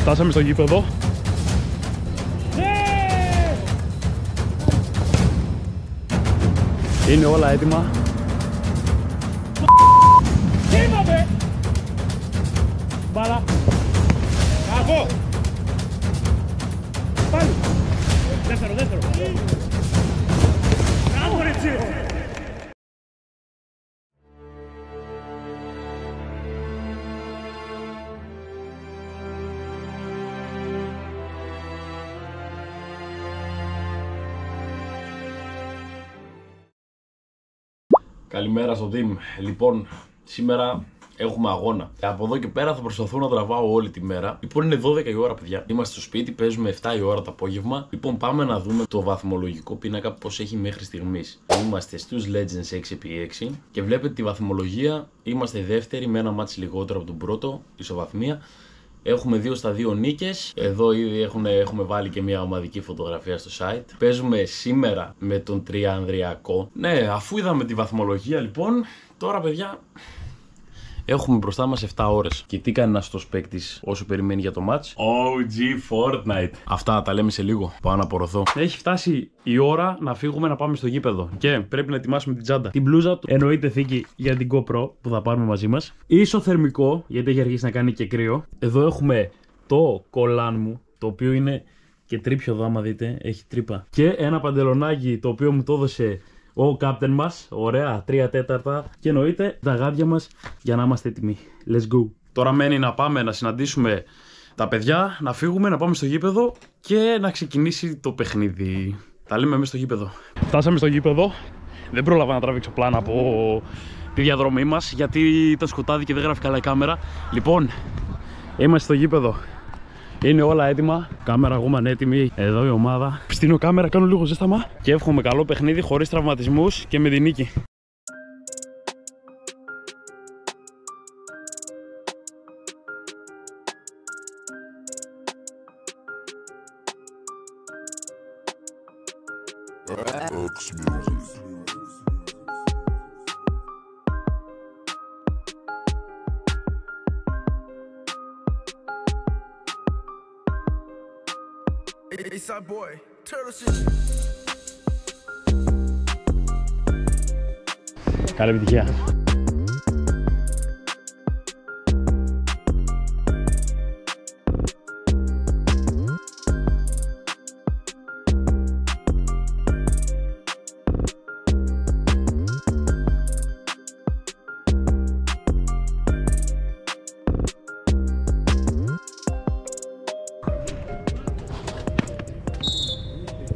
Φτάσαμε στο γήπεδο. Είναι όλα έτοιμα. Είμαστε! Μπάλα. Μπράβο! Πάλι. Δεύτερο. Μπράβο ρε Τσίρο! Καλημέρα στο team. Λοιπόν, σήμερα έχουμε αγώνα. Από εδώ και πέρα θα προσπαθώ να τραβάω όλη τη μέρα. Λοιπόν, είναι 12 η ώρα, παιδιά. Είμαστε στο σπίτι, παίζουμε 7 η ώρα το απόγευμα. Λοιπόν, πάμε να δούμε το βαθμολογικό πίνακα πώς έχει μέχρι στιγμής. Είμαστε στους Legends 6x6 και βλέπετε τη βαθμολογία. Είμαστε δεύτεροι με ένα μάτς λιγότερο από τον πρώτο, ισοβαθμία. Έχουμε 2 στα 2 νίκες. Εδώ ήδη έχουμε βάλει και μια ομαδική φωτογραφία στο site. Παίζουμε σήμερα με τον Τριανδριακό. Ναι, αφού είδαμε τη βαθμολογία, λοιπόν, τώρα παιδιά έχουμε μπροστά μας 7 ώρες. Και τι κάνει ένας αυτός παίκτης όσο περιμένει για το match? OG Fortnite. Αυτά τα λέμε σε λίγο. Πάω να απορροθώ. Έχει φτάσει η ώρα να φύγουμε να πάμε στο γήπεδο. Και πρέπει να ετοιμάσουμε την τσάντα. Την μπλούζα του εννοείται θήκη για την GoPro που θα πάρουμε μαζί μας. Ισοθερμικό, γιατί έχει αρχίσει να κάνει και κρύο. Εδώ έχουμε το κολάν μου, το οποίο είναι και τρίπιο εδώ, άμα δείτε. Έχει τρύπα. Και ένα παντελονάκι το οποίο μου το έδωσε ο κάπτεν μας, ωραία, 3/4. Και εννοείται τα γάντια μας για να είμαστε έτοιμοι. Let's go. Τώρα μένει να πάμε να συναντήσουμε τα παιδιά, να φύγουμε, να πάμε στο γήπεδο και να ξεκινήσει το παιχνίδι. Τα λέμε μέσα στο γήπεδο. Φτάσαμε στο γήπεδο. Δεν πρόλαβα να τραβήξω πλάνα από τη διαδρομή μας, γιατί ήταν σκοτάδι και δεν γράφει καλά η κάμερα. Λοιπόν, είμαστε στο γήπεδο. Είναι όλα έτοιμα. Κάμερα ακόμα είναι έτοιμη. Εδώ η ομάδα. Στείνω κάμερα, κάνω λίγο ζέσταμα. Και εύχομαι καλό παιχνίδι χωρίς τραυματισμούς και με την νίκη. Eastside boy, Turtle City. Καλή επιτυχία.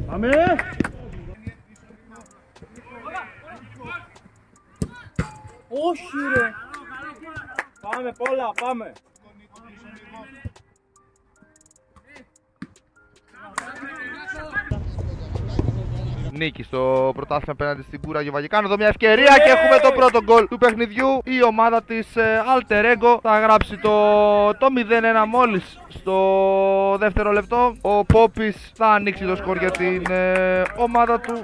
Πάμε! Όχι ρε! Πάμε πολλά, πάμε! Νίκη στο πρωτάθλημα απέναντι στην Κούραγιο Βαγικάνο. Εδώ μια ευκαιρία και έχουμε το πρώτο γκολ του παιχνιδιού. Η ομάδα της Alter Ego θα γράψει το 0-1 μόλις στο δεύτερο λεπτό. Ο Πόπης θα ανοίξει το σκορ για την ομάδα του.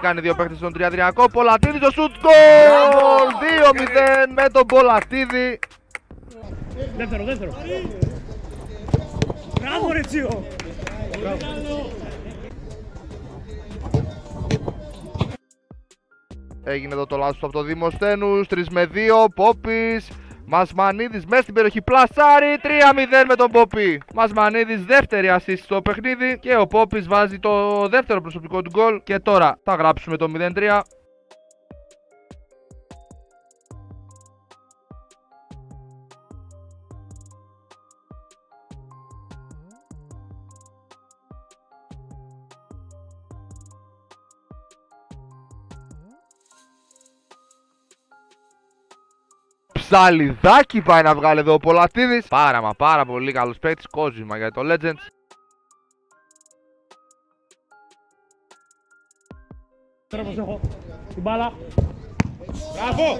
Κάνει δύο παίκτες στον Τριανδριακό. Πολατίδη το σουτ γκολ! 2-0 με τον Πολατίδη. Δεύτερο. Μπράβο ρε Τσίρο! Έγινε εδώ το λάθος από το Δημοσθένους. 3 με 2. Πόπης. Μασμανίδης μέσα στην περιοχή. Πλασάρι. 3-0 με τον Πόπη. Μασμανίδης δεύτερη assist στο παιχνίδι. Και ο Πόπης βάζει το δεύτερο προσωπικό του γκολ. Και τώρα θα γράψουμε το 0-3. Ψαλιδάκι πάει να βγάλει εδώ ο Πολατίδης. Πάρα πολύ καλός παίκτης. Κόζημα για το Legends. Τώρα πως έχω την μπάλα. Μπράβο!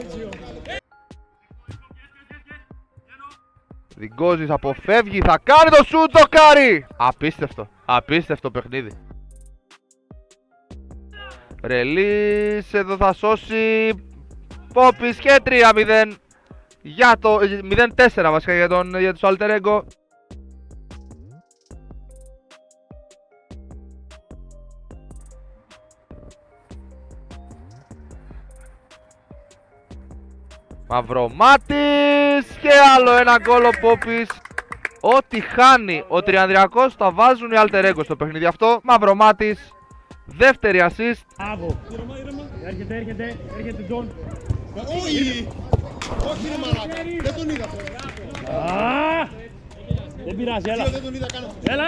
Διγκόζης αποφεύγει, θα κάνει το σουτ, το κάρι! Απίστευτο παιχνίδι. Ρελής, εδώ θα σώσει Πόπης και 3-0 για το 0-4 βασικά για τους Alter Ego. Μαυρομάτης και άλλο ένα γκολ ο Πόπης. Ό,τι χάνει ο Τριανδριακός τα βάζουν οι alter ego στο παιχνίδι αυτό. Μαυρομάτης, δεύτερη assist. Μπράβο. Έρχεται Τζον. Όχι! Όχι ρε μαλάκα, δεν τον είδα. Δεν πειράζει, έλα. Δεν τον είδα καν. Έλα,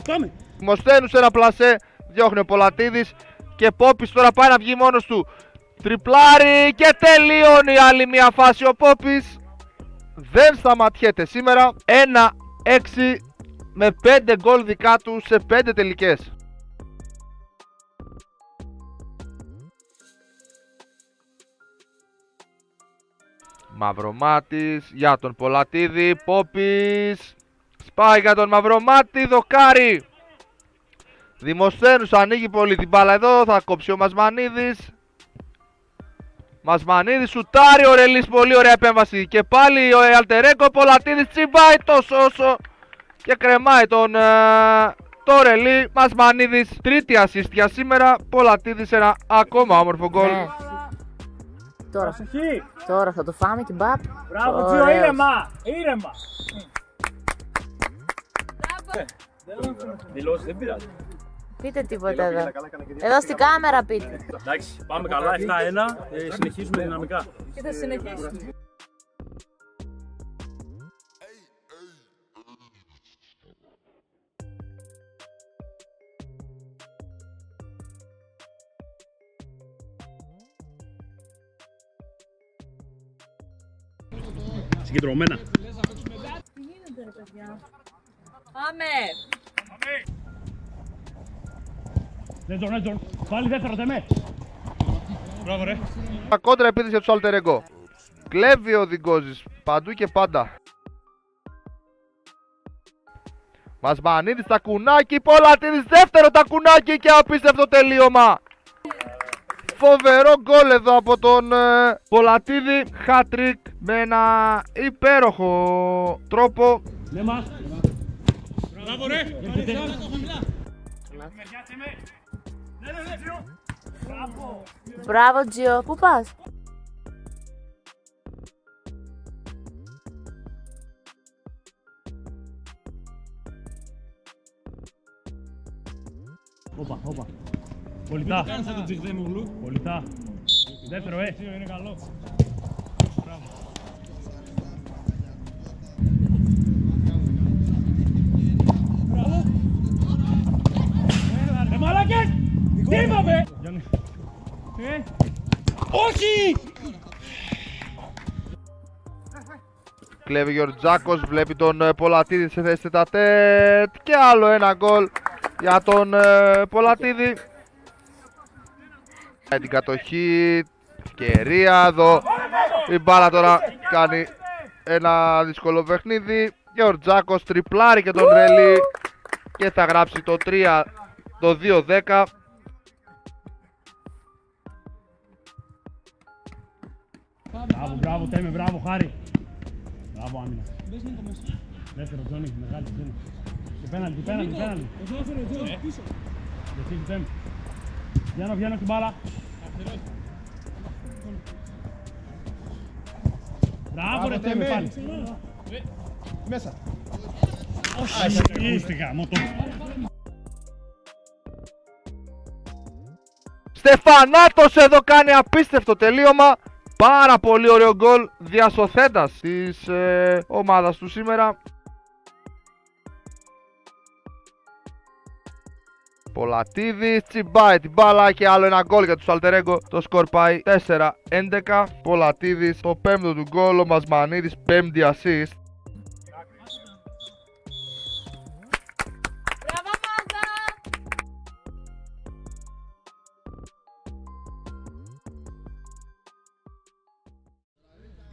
πάμε. Δημοσθένου σε ένα πλασέ, διώχνει ο Πολατίδης και Πόπης τώρα πάει να βγει μόνος του. Τριπλάρι και τελειώνει άλλη μια φάση ο Πόπης. Δεν σταματιέται σήμερα. 1-6 με 5 γκολ δικά του σε 5 τελικές. Μαυρομάτης για τον Πολατίδη. Πόπης σπάει για τον Μαυρομάτη. Δοκάρι. Δημοσθένους ανοίγει πολύ την μπάλα εδώ. Θα κόψει ο Μασμανίδης. Μασμανίδης σουτάρει. Ο Ρελής, πολύ ωραία επέμβαση. Και πάλι ο Αλτερέγκο. Πολατίδης τσιμπάει το Σόσο και κρεμάει τον το Ρελή. Μασμανίδης, τρίτη assist για σήμερα. Πολατίδης, ένα ακόμα όμορφο γκολ. Ναι. Τώρα θα το φάμε και μπαπ. Μπράβο, Τζιο, ήρεμα. Δηλώσεις, δεν πειράζει. Πείτε τίποτα εδώ. Εδώ στην κάμερα πείτε. Εντάξει, πάμε καλά, 7-1, συνεχίζουμε δυναμικά. Και θα συνεχίσουμε. Συγκεντρωμένα. Τι γίνεται ρε παιδιά. Πάμε. Νέτζον, πάλι δεύτερο τεμέ. Μπράβο ρε. Κόντρα επίθεση για τους alter ego. Κλέβει ο Διγκόζης παντού και πάντα. Μασμανίδης τακουνάκι. Πολατίδης δεύτερο τακουνάκι και απίστευτο τελείωμα. Φοβερό γκολ εδώ από τον Πολατίδη. Hat-trick με ένα υπέροχο τρόπο. Ναι μας. Μπράβο ρε. Μπράβο Τζιο, πού πας? Όπα. Πολιτά. Πολιτά. Δεύτερο, είναι καλό. Μπράβο. Ρε μαλάκες! Τι είπαμε! Όχι! Κλέβει Γεωργιάκος, βλέπει τον Πολατίδη σε θέση τετατέτ και άλλο ένα γκολ για τον Πολατίδη. Την κατοχή, ευκαιρία εδώ. Η μπάλα τώρα κάνει ένα δύσκολο παιχνίδι. Γεωργιάκος τριπλάρει και τον Ρελή και θα γράψει το 3, το 2-10. Μπράβο Τέμε, μπράβο Χάρη. Μπράβο άμυνα. Δεύτερο Τζόνι, μεγάλη Τζόνι. Και πέναλτι. Γιατί Τέμε. Βγαίνω την μπάλα. Μπράβο ρε Τέμε πάλι. Μέσα. Όχι, είστε γάμο το. Στεφανάτος εδώ κάνει απίστευτο τελείωμα. Πάρα πολύ ωραίο γκολ διασωθέντας της ομάδας του σήμερα. Πολατίδης τσιμπάει την μπάλα και άλλο ένα γκολ για τους alter ego. Το σκορ πάει 4-11. Πολατίδης το πέμπτο του γκολ, ο Μασμανίδης πέμπτη assist.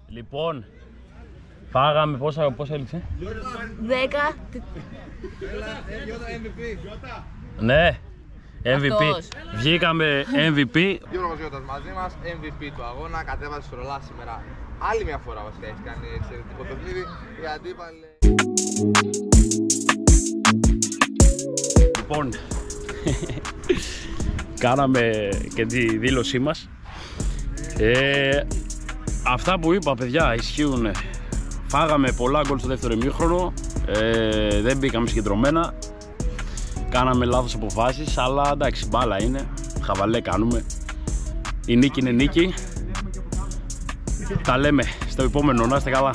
Λοιπόν, φάγαμε πόσα έλειξε? 10. Ναι, MVP. Αυτός. Βγήκαμε MVP. Γιώργος Γιώτας μαζί μας, MVP του αγώνα, κατέβασε στρολά σήμερα. Άλλη μια φορά βασικά έχει κάνει εξαιρετικό παιχνίδι. Οι αντίπαλοι... Λοιπόν, κάναμε και τη δήλωσή μας. Αυτά που είπα, παιδιά, ισχύουν. Φάγαμε πολλά γκολ στο δεύτερο ημίχρονο. Δεν μπήκαμε συγκεντρωμένα. Κάναμε λάθος αποφάσεις, αλλά εντάξει, μπάλα είναι. Χαβαλέ κάνουμε. Η νίκη είναι νίκη. Τα λέμε στο επόμενο. Να είστε καλά.